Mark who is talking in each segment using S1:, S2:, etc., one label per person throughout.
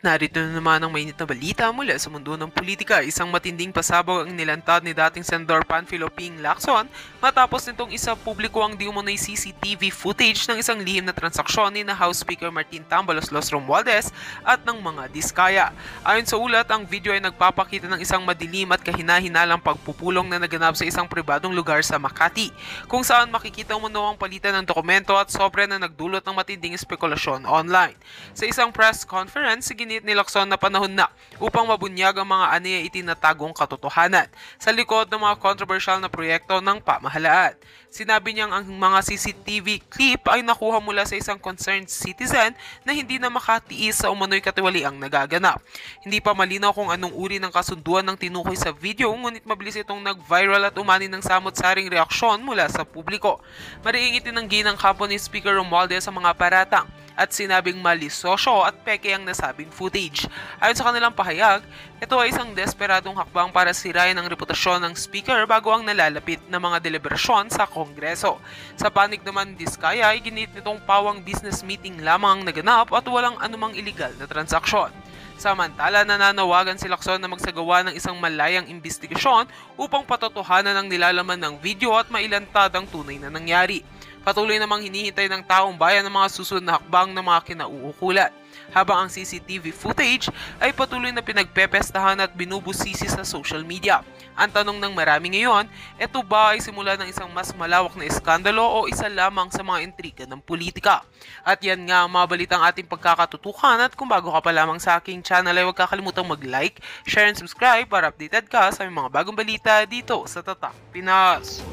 S1: Narito na naman ang mainit na balita mula sa mundo ng politika. Isang matinding pasabog ang nilantad ni dating Senador Panfilo Ping Lacson matapos nitong isa publiko ang di umano'y CCTV footage ng isang lihim na transaksyon ni na House Speaker Martin Tambalos Los Romualdez at ng mga diskaya. Ayon sa ulat, ang video ay nagpapakita ng isang madilim at kahina-hinalang pagpupulong na naganap sa isang pribadong lugar sa Makati, kung saan makikita umano ang palitan ng dokumento at sobra na nagdulot ng matinding espekulasyon online. Sa isang press conference, ginit ni Lacson na panahon na upang mabunyag ang mga aniya itinatagong katotohanan sa likod ng mga kontrobersyal na proyekto ng pamahalaan. Sinabi niyang ang mga CCTV clip ay nakuha mula sa isang concerned citizen na hindi na makatiis sa umano'y katiwaliang nagaganap. Hindi pa malinaw kung anong uri ng kasunduan ng tinukoy sa video, ngunit mabilis itong nag-viral at umani ng samot-saring reaksyon mula sa publiko. Mariing itinanggi ng kampo ni Speaker Romualdez sa mga paratang at sinabing malisosyo at peke ang nasabing footage. Ayon sa kanilang pahayag, ito ay isang desperadong hakbang para sirain ang reputasyon ng speaker bago ang nalalapit na mga deliberasyon sa Kongreso. Sa panig naman ni Diskaya ay ginit nitong pawang business meeting lamang ang naganap at walang anumang iligal na transaksyon. Samantala, nananawagan si Lacson na magsagawa ng isang malayang investigasyon upang patotohanan ang nilalaman ng video at mailantad ang tunay na nangyari. Patuloy namang hinihintay ng taong bayan ng mga susunod na hakbang ng mga kinauukulan, habang ang CCTV footage ay patuloy na pinagpepestahan at binubusisi sa social media. Ang tanong ng marami ngayon, ito ba ay simula ng isang mas malawak na iskandalo o isa lamang sa mga intriga ng politika? At yan nga ang mga balitang ating pagkakatutukan, at kung bago ka pa lamang sa aking channel ay huwag kakalimutang mag-like, share and subscribe para updated ka sa mga bagong balita dito sa Tatak Pinas.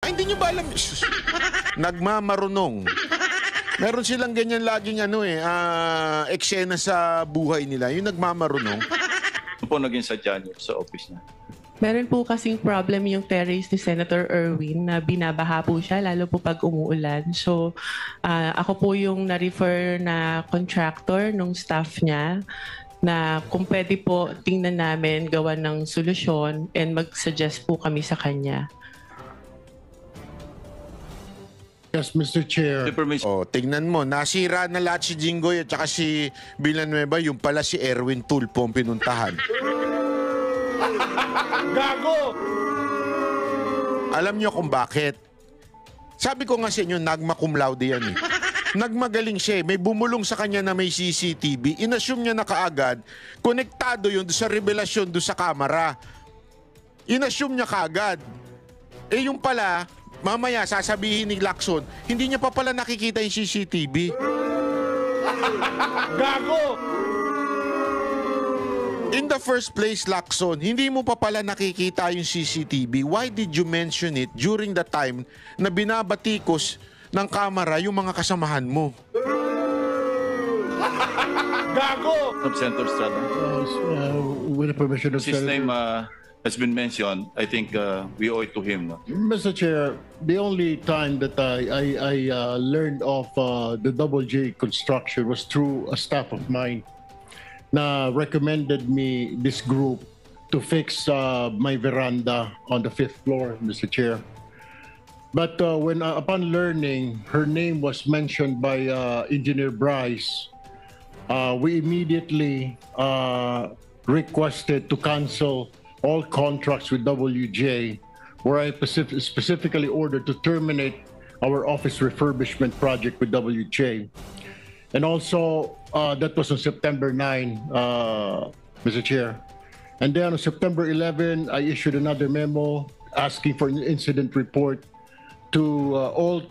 S2: Hindi nyo ba alam? Nagmamarunong. Meron silang ganyan laging eksena sa buhay nila. Yung nagmamarunong.
S3: Ano po naging sadya niyo sa office niya?
S4: Meron po kasing problem yung terrace ni Senator Erwin na binabaha po siya, lalo po pag umuulan. So, ako po yung na-refer na contractor nung staff niya na kung pwede po tingnan namin gawa ng solusyon and mag-suggest po kami sa kanya.
S5: Yes, Mr. Chair.
S2: Oh, tingnan mo, nasira na lahat si Jinggoy at saka si Villanueva, yung pala si Erwin Tulfo ang pinuntahan.
S5: Gago!
S2: Alam nyo kung bakit? Sabi ko nga sa inyo, nagma cum laude yan eh. Nagmagaling siya eh. May bumulong sa kanya na may CCTV. Inassume niya na kaagad, konektado yun sa revelasyon doon sa kamera. Inassume niya kaagad. Eh yung pala, mamaya sasabihin ni Lacson, hindi niya pa pala nakikita yung CCTV.
S5: Gago!
S2: In the first place, Lacson, hindi mo pa pala nakikita yung CCTV. Why did you mention it during the time na binabatikos ng kamera yung mga kasamahan mo?
S5: Gago!
S3: Of Senator Estrada.
S5: With the permission of
S3: His
S5: Senator...
S3: name has been mentioned. I think we owe it to him. No?
S5: Mr. Chair, the only time that I learned of the Double J construction was through a staff of mine na recommended me this group to fix my veranda on the 5th floor, Mr. Chair. But when upon learning her name was mentioned by Engineer Bryce, we immediately requested to cancel all contracts with WJ, where I specifically ordered to terminate our office refurbishment project with WJ. And also, that was on September 9, Mr. Chair. And then on September 11, I issued another memo asking for an incident report to all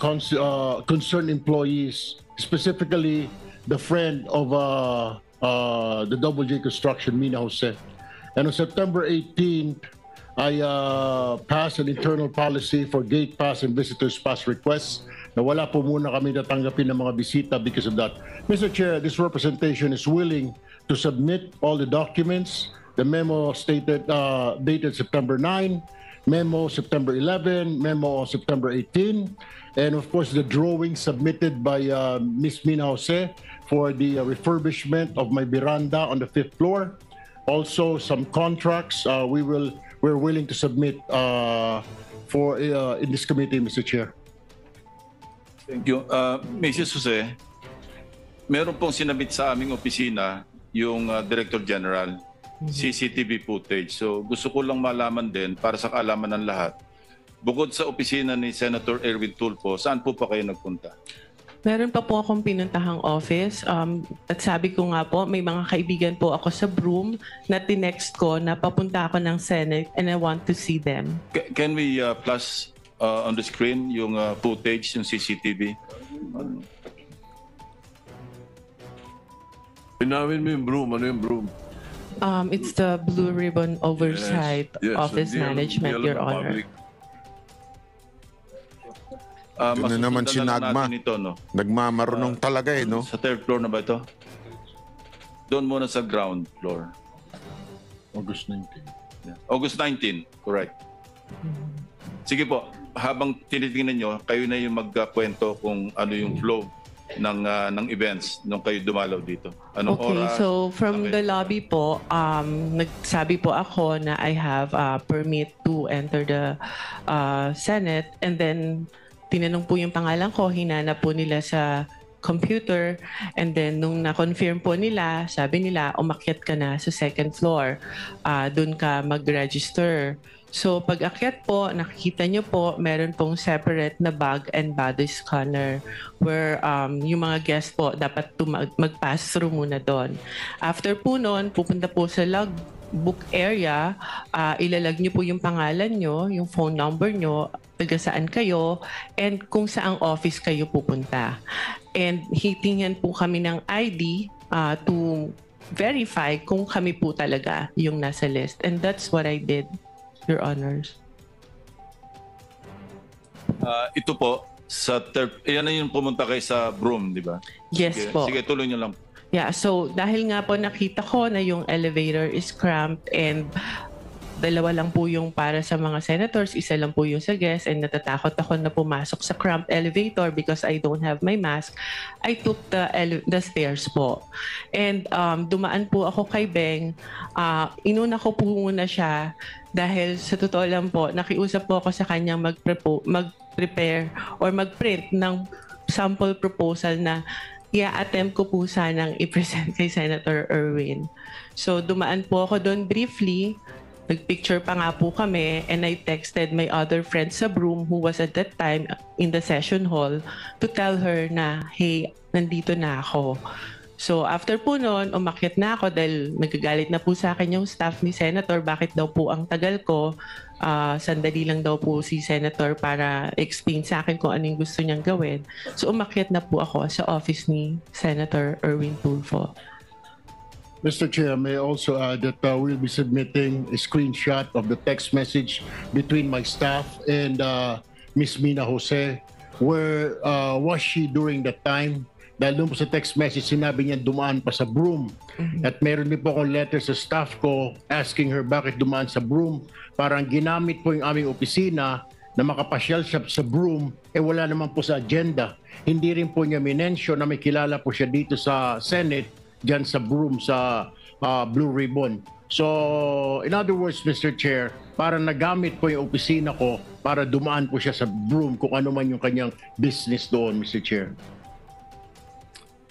S5: concerned employees, specifically the friend of the Double J Construction, Mina Jose. And on September 18th, I passed an internal policy for gate pass and visitors pass requests na wala po muna kami natanggapin ng mga bisita because of that. Mr. Chair, this representation is willing to submit all the documents. The memo stated dated September 9, memo September 11, memo September 18, and of course the drawing submitted by Ms. Mina Jose for the refurbishment of my veranda on the 5th floor. Also, some contracts we're willing to submit for in this committee, Mr. Chair.
S3: Thank you. Mrs. Jose, meron pong sinabit sa aming opisina yung Director General, CCTV footage. So gusto ko lang malaman din para sa kaalaman ng lahat. Bukod sa opisina ni Senator Erwin Tulfo, saan po pa kayo nagpunta?
S4: Meron pa po akong pinuntahang office at sabi ko nga po, may mga kaibigan po ako sa Broome na tinext ko na papunta ako ng Senate and I want to see them.
S3: Can we flash on the screen yung footage, yung CCTV?
S6: Pinawin mo yung broom. Ano yung broom?
S4: It's the Blue Ribbon Oversight
S6: Yes,
S4: Office
S6: hindi
S4: Management,
S6: alam
S4: Your
S6: ng
S4: Honor.
S6: public.
S2: Doon na naman si
S3: masusundan na lang
S2: Nagma.
S3: natin ito, no?
S2: Nagmamarunong talaga eh, no?
S3: Sa third floor na ba ito? Doon muna sa ground floor.
S5: August 19.
S3: Yeah. August 19, correct. Sige po, habang tinitingnan nyo, kayo na yung magkwento kung ano yung flow ng events nung kayo dumalaw dito. Anong
S4: Okay,
S3: oras?
S4: so from
S3: Okay.
S4: the lobby po, nagsabi po ako na I have a permit to enter the Senate, and then tinanong po yung pangalan ko, hinanap po nila sa computer, and then nung na-confirm po nila, sabi nila, umakyat ka na sa second floor, doon ka mag-register. So pag akyat po, nakikita nyo po, meron pong separate na bag and body scanner where yung mga guests po dapat mag-pass through muna doon. After po noon, pupunta po sa logbook area, ilalag nyo po yung pangalan nyo, yung phone number nyo, taga saan kayo, and kung saang office kayo pupunta. And hitingnan po kami ng ID to verify kung kami po talaga yung nasa list. And that's what I did, Your Honors.
S3: Ito po, sa yan na yung pumunta kayo sa Broome, di ba?
S4: Yes
S3: Sige,
S4: po.
S3: sige, tuloy nyo lang.
S4: Yeah, so dahil nga po nakita ko na yung elevator is cramped and dalawa lang po yung para sa mga senators, isa lang po yung sa guests, and natatakot ako na pumasok sa cramped elevator because I don't have my mask. I took the stairs po. And dumaan po ako kay Beng. Inuna ko po muna siya dahil sa totoo lang po, nakiusap po ako sa kanyang mag-prepare or mag-print ng sample proposal na i-attempt ko po sanang i-present kay Senator Erwin. So dumaan po ako doon briefly. Nagpicture pa nga po kami, and I texted my other friend sa Broome who was at that time in the session hall to tell her na, hey, nandito na ako. So after po noon, umakyat na ako dahil nagagalit na po sa akin yung staff ni Senator. Bakit daw po ang tagal ko? Sandali lang daw po si Senator para explain sa akin kung ano yung gusto niyang gawin. So umakyat na po ako sa office ni Senator Erwin Tulfo.
S5: Mr. Chair, may I also add that we'll be submitting a screenshot of the text message between my staff and Ms. Mina Jose. Where was she during that time? Dahil doon po sa text message, sinabi niya dumaan pa sa Broome. At meron din po akong letter sa staff ko asking her bakit dumaan sa Broome. Parang ginamit po yung aming opisina na makapasyal siya sa Broome, wala naman po sa agenda. Hindi rin po niya minensyon na may kilala po siya dito sa Senate, dyan sa Broome, sa Blue Ribbon. So, in other words, Mr. Chair, para nagamit po yung opisina ko para dumaan po siya sa Broome kung ano man yung kanyang business doon, Mr. Chair.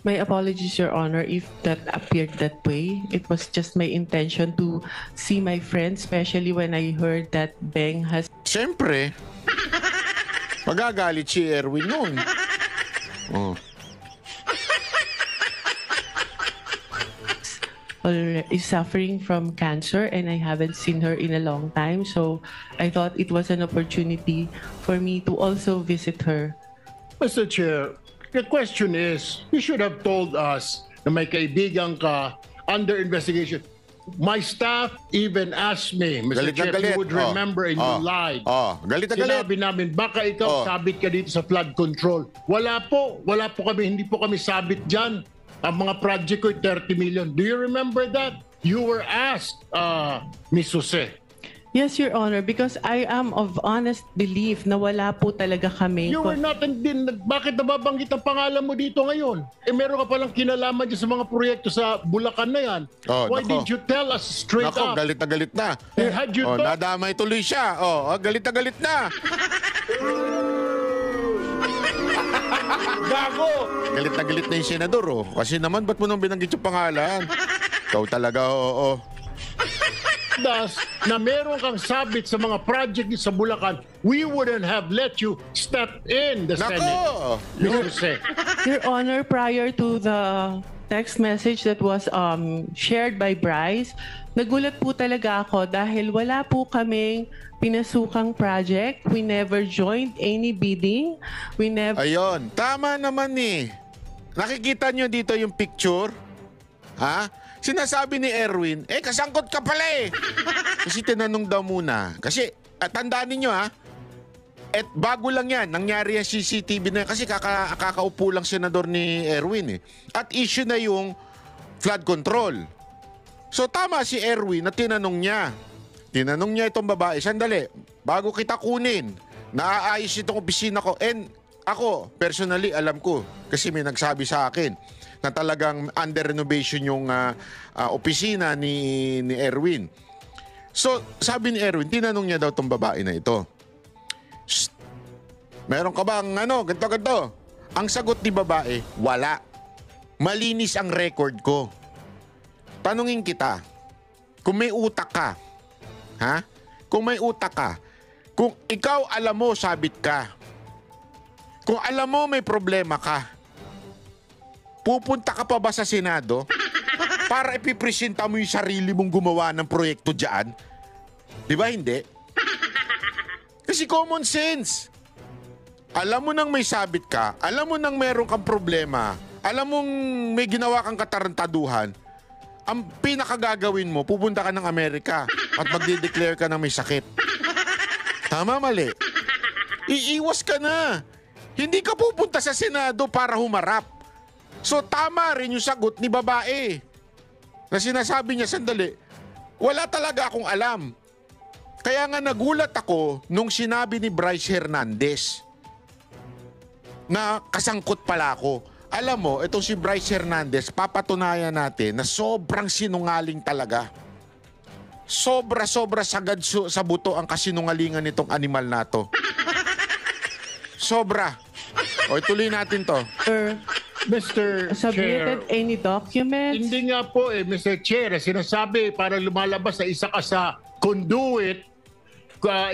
S4: My apologies, Your Honor, if that appeared that way. It was just my intention to see my friends, especially when I heard that Beng has
S2: Siyempre, magagalit si Erwin nun. Oh.
S4: is suffering from cancer, and I haven't seen her in a long time. So I thought it was an opportunity for me to also visit her.
S5: Mr. Chair, the question is, you should have told us na may kaibigan ka under investigation. My staff even asked me, Mr.
S2: Galit na
S5: Chair, if
S2: galit.
S5: you would remember and you lied.
S2: Galit na galit.
S5: Sinabi namin, baka ikaw sabit ka dito sa flood control. Wala po kami, hindi po kami sabit dyan. Ang mga project ko, 30 million. Do you remember that? You were asked, Ms. Jose.
S4: Yes, Your Honor, because I am of honest belief na wala po talaga kami.
S5: You were not din. Bakit nababanggit ang pangalan mo dito ngayon? Eh meron ka palang kinalaman dyan sa mga proyekto sa Bulacan na yan.
S2: Oh,
S5: Why
S2: nako.
S5: didn't you tell us straight
S2: Nako,
S5: up?
S2: galit na galit na.
S5: Eh, had you
S2: Oh,
S5: thought-
S2: nadamay tuloy siya. Oh, galit na galit na.
S5: Gago!
S2: Galit na galit na yung senador, oh. Kasi naman, ba't mo nang binanggit yung pangalan? Ikaw talaga, oo.
S5: Das na meron kang sabit sa mga project sa Bulacan, we wouldn't have let you step in the Senate.
S2: Nako!
S5: Mr. Se.
S4: Your Honor, prior to the text message that was shared by Bryce, nagulat po talaga ako dahil wala po kaming pinasukang project. We never joined any bidding. We never...
S2: Ayun, tama naman eh. Nakikita nyo dito yung picture? Ha? Sinasabi ni Erwin, kasangkot ka pala eh. Kasi tinanong daw muna. Kasi, tandaan ninyo ha, bago lang yan, nangyari yung CCTV na yan. Kasi kakaupo lang senador ni Erwin eh. At issue na yung flood control. So tama si Erwin na tinanong niya. Tinanong niya itong babae, sandali, bago kita kunin, naaayos itong opisina ko. And ako, personally, alam ko. Kasi may nagsabi sa akin na talagang under renovation yung opisina ni Erwin. So, sabi ni Erwin, tinanong niya daw tong babae na ito. Shh, meron ka bang ganito? Ang sagot ni babae, wala. Malinis ang record ko. Tanungin kita, kung may utak ka, ha? Kung may utak ka, kung ikaw alam mo sabit ka, kung alam mo may problema ka, pupunta ka pa ba sa Senado para ipipresenta mo yung sarili mong gumawa ng proyekto dyan? Di ba hindi? Kasi common sense. Alam mo nang may sabit ka, alam mo nang meron kang problema, alam mong may ginawa kang katarantaduhan, ang pinakagagawin mo, pupunta ka ng Amerika at magde-declare ka na may sakit. Tama, mali? Iiwas ka na. Hindi ka pupunta sa Senado para humarap. So tama rin yung sagot ni babae. Na sinasabi niya, sandali, wala talaga akong alam. Kaya nga nagulat ako nung sinabi ni Bryce Hernandez na kasangkot pala ako. Alam mo, itong si Bryce Hernandez, papatunayan natin na sobrang sinungaling talaga. Sobra-sobra sagad sa buto ang kasinungalingan nitong animal na to. Sobra. O, ituloy natin to.
S5: Mr.
S4: Submitted
S5: Chair.
S4: any documents?
S5: Hindi nga po Mr. Chair. Sinasabi para lumalabas na isa ka sa conduit,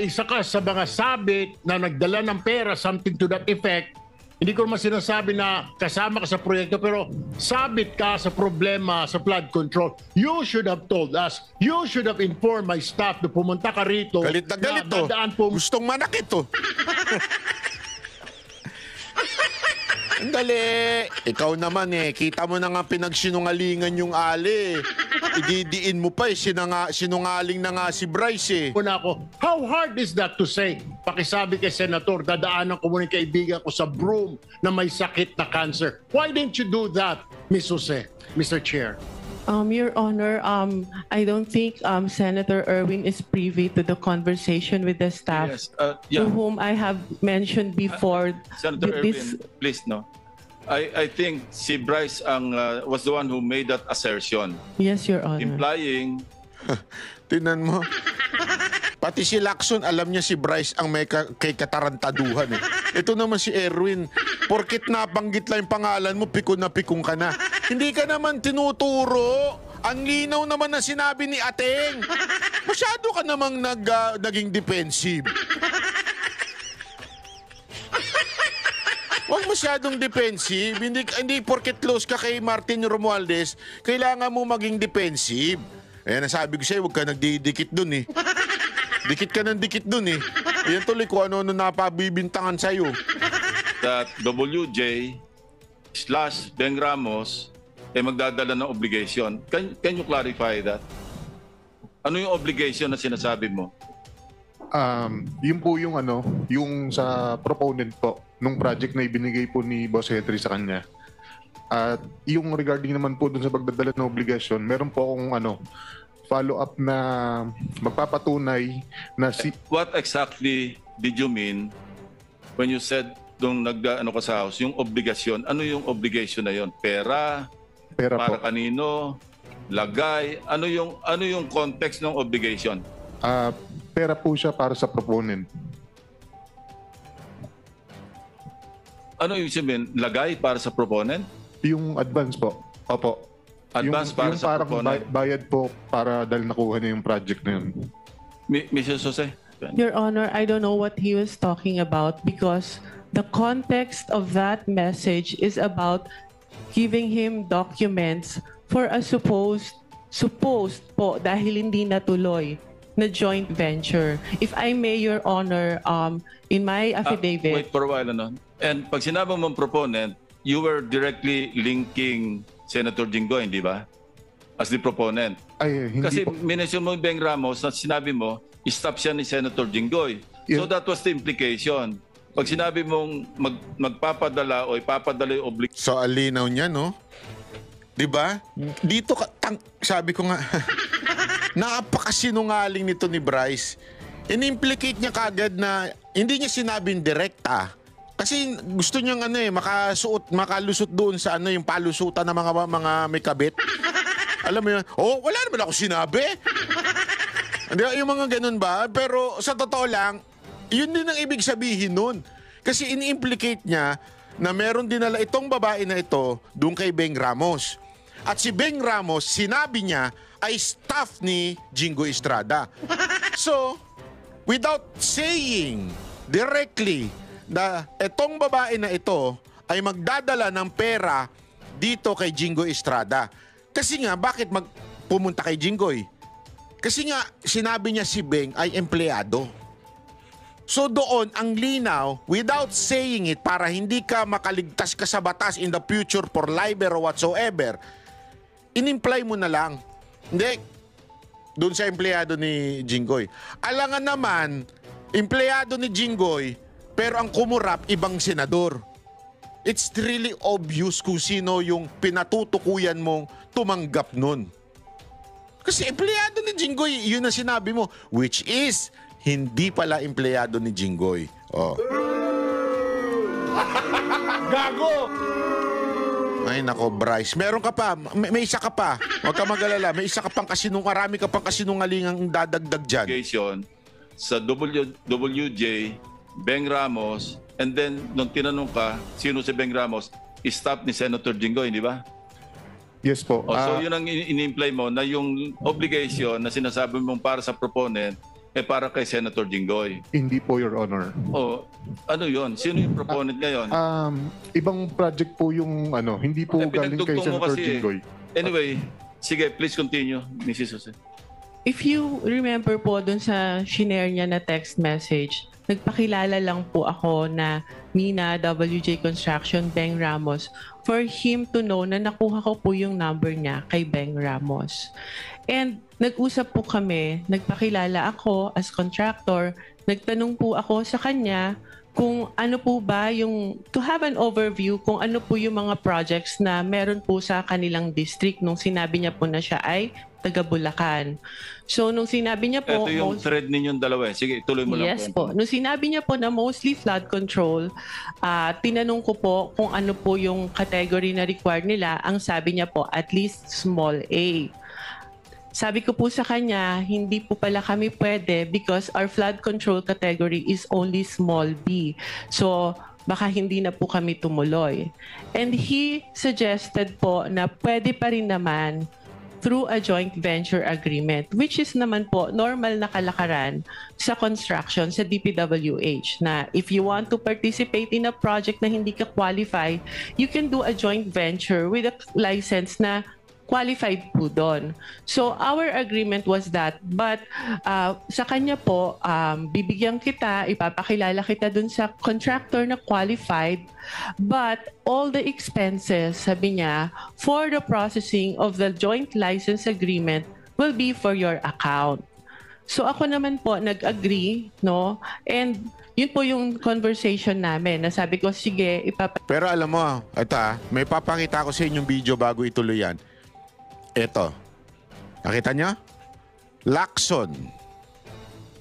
S5: isa ka sa mga sabit na nagdala ng pera, something to that effect. Hindi ko naman sinasabi na kasama ka sa proyekto, pero sabit ka sa problema sa flood control. You should have told us. You should have informed my staff na pumunta ka rito.
S2: Galit na galit to.
S5: dadaan po.
S2: Gustong manakit to. Andali. Ikaw naman kita mo na nga pinagsinungalingan yung Ali. Ididiin mo pa sinungaling na nga si Bryce
S5: Una ako, how hard is that to say? Pakisabi kay Senator, dadaanan ko muna yung kaibigan ko sa Broome na may sakit na cancer. Why didn't you do that, Ms. Jose, Mr. Chair?
S4: Your Honor, I don't think Senator Erwin is privy to the conversation with the staff
S3: Yes,
S4: to whom I have mentioned before.
S3: Senator
S4: This-
S3: Erwin, please no. I think si Bryce was the one who made that assertion,
S4: Yes, Your Honor.
S3: implying
S2: Tinan mo. Pati si Lacson, alam niya si Bryce ang may kay katarantaduhan Ito naman si Erwin, porkit nabanggit lang yung pangalan mo, pikon na pikong ka na. Hindi ka naman tinuturo. Ang linaw naman na sinabi ni Ateng. Masyado ka namang naging defensive. Huwag masyadong defensive. Hindi porket close ka kay Martin Romualdez, kailangan mo maging defensive. Ayan, nasabi ko sa'yo, huwag ka nagdidikit dun Dikit ka ng dikit dun Ayan tuloy kung ano napabibintangan sa'yo.
S3: that WJ / Beng Ramos magdadala ng obligation. Can you clarify that? Ano yung obligation na sinasabi mo?
S7: Yun po yung yung sa proponent po nung project na ibinigay po ni Boss Henry sa kanya. At yung regarding naman po dun sa pagdadala ng obligasyon, meron po akong follow-up na magpapatunay na si
S3: What exactly did you mean when you said nung nag-ano ka sa house, yung obligasyon? Ano yung obligation na yon? Pera?
S7: pera
S3: Para
S7: po.
S3: kanino? Lagay? Ano yung context ng obligation?
S7: Pera po siya para sa proponent.
S3: Ano yung sabihin? Lagay para sa proponent?
S7: Yung advance po. Opo.
S3: Advance para
S7: yung
S3: sa
S7: parang
S3: proponent?
S7: bayad po para dahil nakuha niya yung project na yun.
S3: Mrs. Jose?
S4: Your Honor, I don't know what he was talking about because the context of that message is about giving him documents for a supposed po dahil hindi natuloy na joint venture. If I may, Your Honor, in my affidavit,
S3: Wait for a while, ano? And pag sinabi mong proponent, you were directly linking Senator Jinggoy, hindi ba? As the proponent.
S7: Ay, hindi
S3: Kasi
S7: po.
S3: minention mo yung Beng Ramos na sinabi mo, stop siya ni Senator Jinggoy.
S7: Yeah.
S3: So that was the implication. Pag sinabi mong magpapadala o ipapadala yung obligation,
S2: So, alinaw niya, no? Di ba? Dito, sabi ko nga, napakasinungaling nito ni Bryce. In-implicate niya kagad na hindi niya sinabing direkta. Kasi gusto niyang makalusot doon sa yung palusutan ng mga may kabit. Alam mo yun? Oh, wala naman ako sinabi. Hindi, yung mga ganun ba? Pero sa totoo lang, yun din ang ibig sabihin nun. Kasi in-implicate niya na meron dinala itong babae na ito doon kay Beng Ramos. At si Beng Ramos, sinabi niya, ay staff ni Jinggoy Estrada. So, without saying directly na itong babae na ito ay magdadala ng pera dito kay Jinggoy Estrada. Kasi nga, bakit pumunta kay Jinggoy? Kasi nga, sinabi niya si Beng ay empleyado. So doon, ang linaw, without saying it, para hindi ka makaligtas ka sa batas in the future for libel or whatsoever, in-imply mo na lang. Hindi, doon sa empleyado ni Jinggoy. Alangan naman, empleyado ni Jinggoy, pero ang kumurap, ibang senador. It's really obvious kung sino yung pinatutukuyan mong tumanggap nun. Kasi empleyado ni Jinggoy, yun ang sinabi mo, which is, hindi pala empleyado ni Jinggoy. Oh.
S6: Gago!
S2: Ay nako, Bryce. Meron ka pa. May isa ka pa. Huwag ka mag-alala. May isa ka pang marami ka pang kasinungalingang dadagdag dyan.
S3: obligation sa WJ, Beng Ramos, and then nung tinanong ka, sino si Beng Ramos, staff ni Senator Jinggoy, di ba?
S7: Yes po.
S3: So yun ang in-imply mo na yung obligation na sinasabi mong para sa proponent para kay Senator Jinggoy.
S7: Hindi po, Your Honor.
S3: Ano yun? Sino yung proponent ngayon?
S7: Ibang project po yung hindi po galing kay
S3: pinagdugtong mo
S7: Senator
S3: kasi
S7: Jinggoy.
S3: Anyway, sige, please continue, Mrs. Jose.
S4: if you remember po dun sa shinare niya na text message, nagpakilala lang po ako na Mina, WJ Construction, Beng Ramos, for him to know na nakuha ko po yung number niya kay Beng Ramos. And nag-usap po kami, nagpakilala ako as contractor, nagtanong po ako sa kanya kung ano po ba yung, to have an overview kung ano po yung mga projects na meron po sa kanilang district nung sinabi niya po na siya ay taga Bulacan. So nung sinabi niya po...
S3: Ito yung thread ninyong dalawa. Sige, tuloy mo lang.
S4: Yes po. Nung sinabi niya po na mostly flood control, tinanong ko po kung ano po yung category na required nila. Ang sabi niya po, at least small A. Sabi ko po sa kanya, hindi po pala kami pwede because our flood control category is only small B. So, baka hindi na po kami tumuloy. And he suggested po na pwede pa rin naman through a joint venture agreement, which is naman po normal na kalakaran sa construction sa DPWH na if you want to participate in a project na hindi ka qualified, you can do a joint venture with a license na qualified po doon. So our agreement was that, but sa kanya po, bibigyan kita, ipapakilala kita dun sa contractor na qualified, but all the expenses, sabi niya, for the processing of the joint license agreement will be for your account. So ako naman po nag-agree, no? And yun po yung conversation namin. Nasabi ko, sige,
S2: Pero alam mo, ito may papakita ko sa inyong video bago ituloy yan. Ito. Nakita niyo? Lacson.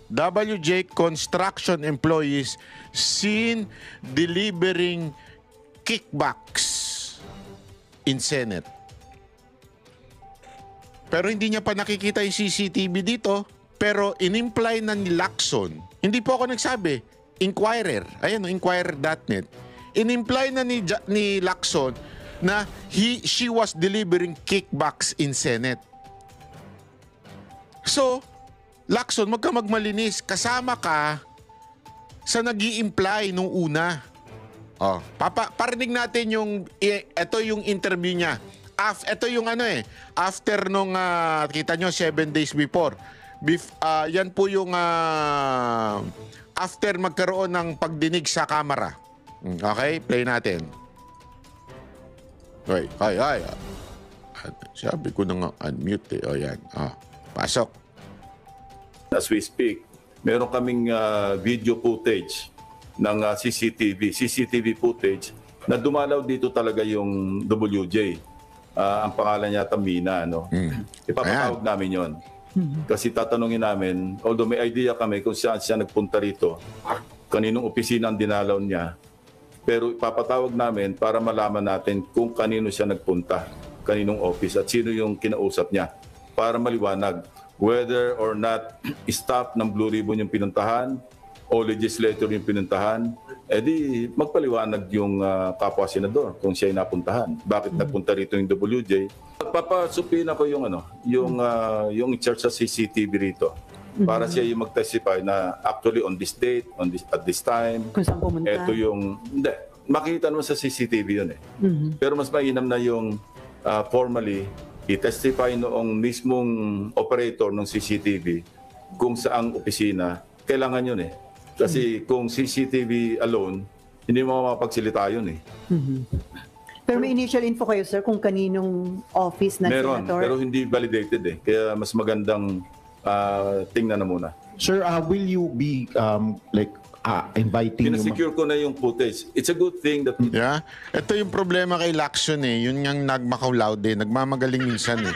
S2: WJ construction employees seen delivering kickbacks in Senate. Pero hindi niya pa nakikita yung CCTV dito. Pero in-imply na ni Lacson, hindi po ako nagsabi, Inquirer, ayan, inquirer.net. In-imply na ni Lacson na she was delivering kickbacks in Senate. So, Lacson, magmalinis. Kasama ka sa nag-i-imply nung una. Oh, parinig natin ito yung interview niya. Ito yung after nung, kita nyo, 7 days before. Yan po yung after magkaroon ng pagdinig sa kamera. Okay, play natin. Ay. Sabi ko na nga, unmute eh. O yan, pasok.
S3: As we speak, meron kaming video footage ng CCTV footage na dumalaw dito talaga yung WJ. Ang pangalan niya Tamina, no? Ipapatawag namin yon. Kasi tatanungin namin, although may idea kami kung saan siya nagpunta rito, kaninong opisina ang dinalaw niya, pero ipapatawag namin para malaman natin kung kanino siya nagpunta, kaninong office at sino yung kinausap niya para maliwanag whether or not staff ng Blue Ribbon yung pinuntahan o legislator yung pinuntahan, edi magpaliwanag yung kapwa senador kung siya ay napuntahan. Bakit nagpunta rito yung WJ? Papasupin ako yung yung in charge sa CCTV rito para siya yung mag-testify na actually on this date, at this time.
S8: Kung saan pumunta?
S3: Ito yung, hindi, makikita naman sa CCTV yun eh. Pero mas mainam na yung formally i-testify noong mismong operator ng CCTV kung saang opisina, kailangan yun eh. Kasi kung CCTV alone, hindi mo mapagsilita yun eh.
S8: Pero may initial info kayo, sir, kung kaninong office na
S3: Meron,
S8: senator?
S3: pero hindi validated eh. Kaya mas magandang tingnan na muna.
S9: Sir, will you be inviting
S3: Pinasecure ko na yung footage. It's a good thing that...
S2: Yeah. Ito yung problema kay Lacson eh. Yun yung nagmakaw eh. Nagmamagaling minsan eh.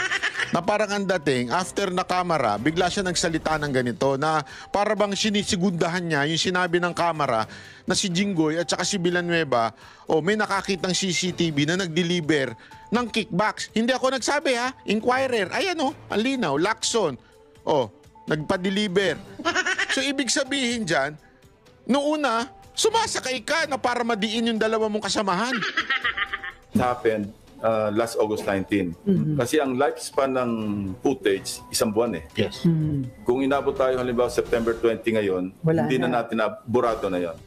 S2: Na parang ang dating, after na camera, bigla siya nagsalita ng ganito na para bang sinisigundahan niya yung sinabi ng camera na si Jinggoy at saka si Villanueva, may nakakitang CCTV na nag-deliver ng kickbacks. Hindi ako nagsabi ha. Inquirer. Ayan ang linaw. Lacson. Nagpa-deliver. So ibig sabihin dyan, noong una, sumasakay ka na para madiin yung dalawa mong kasamahan.
S3: It happened last August 19. Kasi ang lifespan ng footage, 1 buwan eh.
S9: Yes.
S3: Kung inabot tayo halimbawa September 20 ngayon,
S8: Wala
S3: hindi
S8: na.
S3: na natin burado na yon.